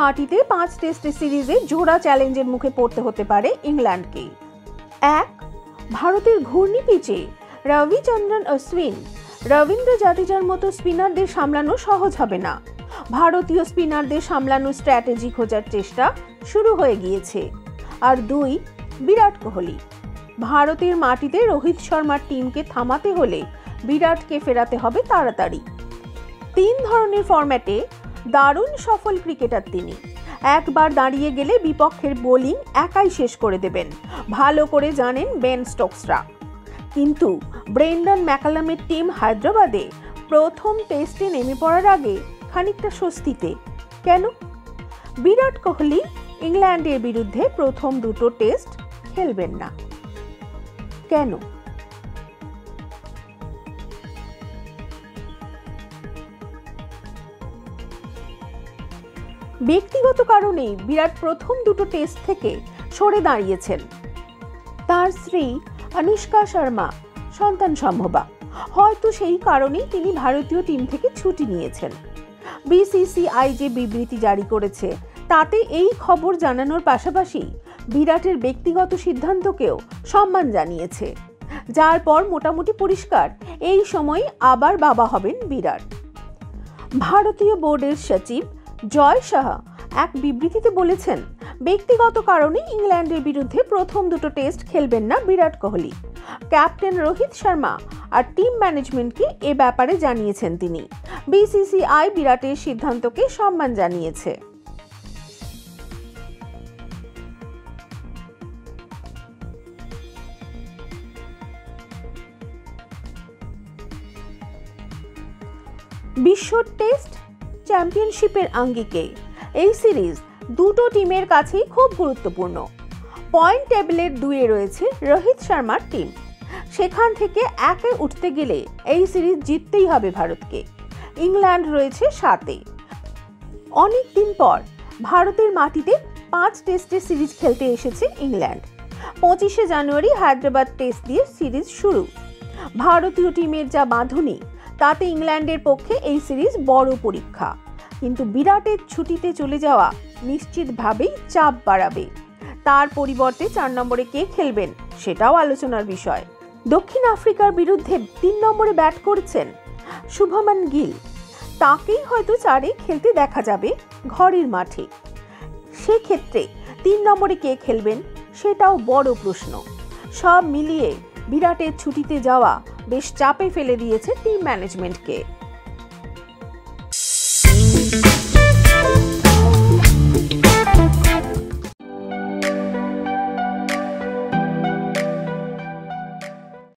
মাটিতে 5 টেস্টের সিরিজে জোড়া চ্যালেঞ্জের মুখে পড়তে হতে পারে ইংল্যান্ডকে। 1. ভারতের ঘূর্ণি পিচে রবিচন্দ্রন অশ্বিন, রবীন্দ্র জাদেজার মতো স্পিনারদের সামলানো সহজ হবে না। ভারতীয় স্পিনারদের সামলানোর স্ট্র্যাটেজি খোঁজার চেষ্টা শুরু হয়ে গিয়েছে। আর 2. বিরাট কোহলি। ভারতের মাটিতে রোহিত শর্মার টিমকে থামাতে হলে বিরাটকে ফেরাতে হবে তাড়াতাড়ি। 3 ধরনের ফরম্যাটে দারুণ সফল ক্রিকেটার তিনি। একবার দাঁড়িয়ে গেলে বিপক্ষের বোলিং একাই শেষ করে দেবেন, ভালো করে জানেন বেন স্টোকসরা। কিন্তু ব্রেন্ডন ম্যাকালামের টিম হায়দ্রাবাদে প্রথম টেস্টে নেমে পড়ার আগে খানিকটা স্বস্তিতে। কেন? বিরাট কোহলি ইংল্যান্ডের বিরুদ্ধে প্রথম 2টো টেস্ট খেলবেন না। কেন? ব্যক্তিগত কারণেই বিরাট প্রথম 2টো টেস্ট থেকে সরে দাঁড়িয়েছেন। তার স্ত্রী অনুষ্কা শর্মা সন্তান সম্ভবা, হয়তো সেই কারণেই তিনি ভারতীয় টিম থেকে ছুটি নিয়েছেন। বিসিসিআই যে বিবৃতি জারি করেছে তাতে এই খবর জানানোর পাশাপাশি বিরাটের ব্যক্তিগত সিদ্ধান্তকেও সম্মান জানিয়েছে, যার পর মোটামুটি পরিষ্কার এই সময় আবার বাবা হবেন বিরাট। ভারতীয় বোর্ডের সচিব জয় শাহ এক বিবৃতিতে বলেছেন, ব্যক্তিগত কারণে ইংল্যান্ডের বিরুদ্ধে প্রথম 2টো টেস্ট খেলবেন না বিরাট কোহলি। ক্যাপ্টেন রোহিত শর্মা আর টিম ম্যানেজমেন্টকে এ ব্যাপারে জানিয়েছেন তিনি। বিসিসিআই বিরাটের সিদ্ধান্তকে সম্মান জানিয়েছে। বিশ্ব টেস্ট চ্যাম্পিয়নশিপের আঙ্গিকে এই সিরিজ 2টো টিমের কাছেই খুব গুরুত্বপূর্ণ। পয়েন্ট টেবিলের 2-এ রয়েছে রোহিত শর্মার টিম। সেখান থেকে 1-এ উঠতে গেলে এই সিরিজ জিততেই হবে ভারতকে। ইংল্যান্ড রয়েছে 7-এ। অনেক দিন পর ভারতের মাটিতে 5 টেস্টের সিরিজ খেলতে এসেছে ইংল্যান্ড। 25শে জানুয়ারি হায়দ্রাবাদ টেস্ট দিয়ে সিরিজ শুরু। ভারতীয় টিমের যা বাঁধুনি তাতে ইংল্যান্ডের পক্ষে এই সিরিজ বড় পরীক্ষা। কিন্তু বিরাটের ছুটিতে চলে যাওয়া নিশ্চিতভাবেই চাপ বাড়াবে। তার পরিবর্তে 4 নম্বরে কে খেলবেন সেটাও আলোচনার বিষয়। দক্ষিণ আফ্রিকার বিরুদ্ধে 3 নম্বরে ব্যাট করছেন শুভমান গিল। তাকেই হয়তো 4-এ খেলতে দেখা যাবে ঘরের মাঠে। সেক্ষেত্রে 3 নম্বরে কে খেলবেন সেটাও বড় প্রশ্ন। সব মিলিয়ে বিরাটের ছুটিতে যাওয়া বেশ চাপে ফেলে দিয়েছে টিম ম্যানেজমেন্টকে।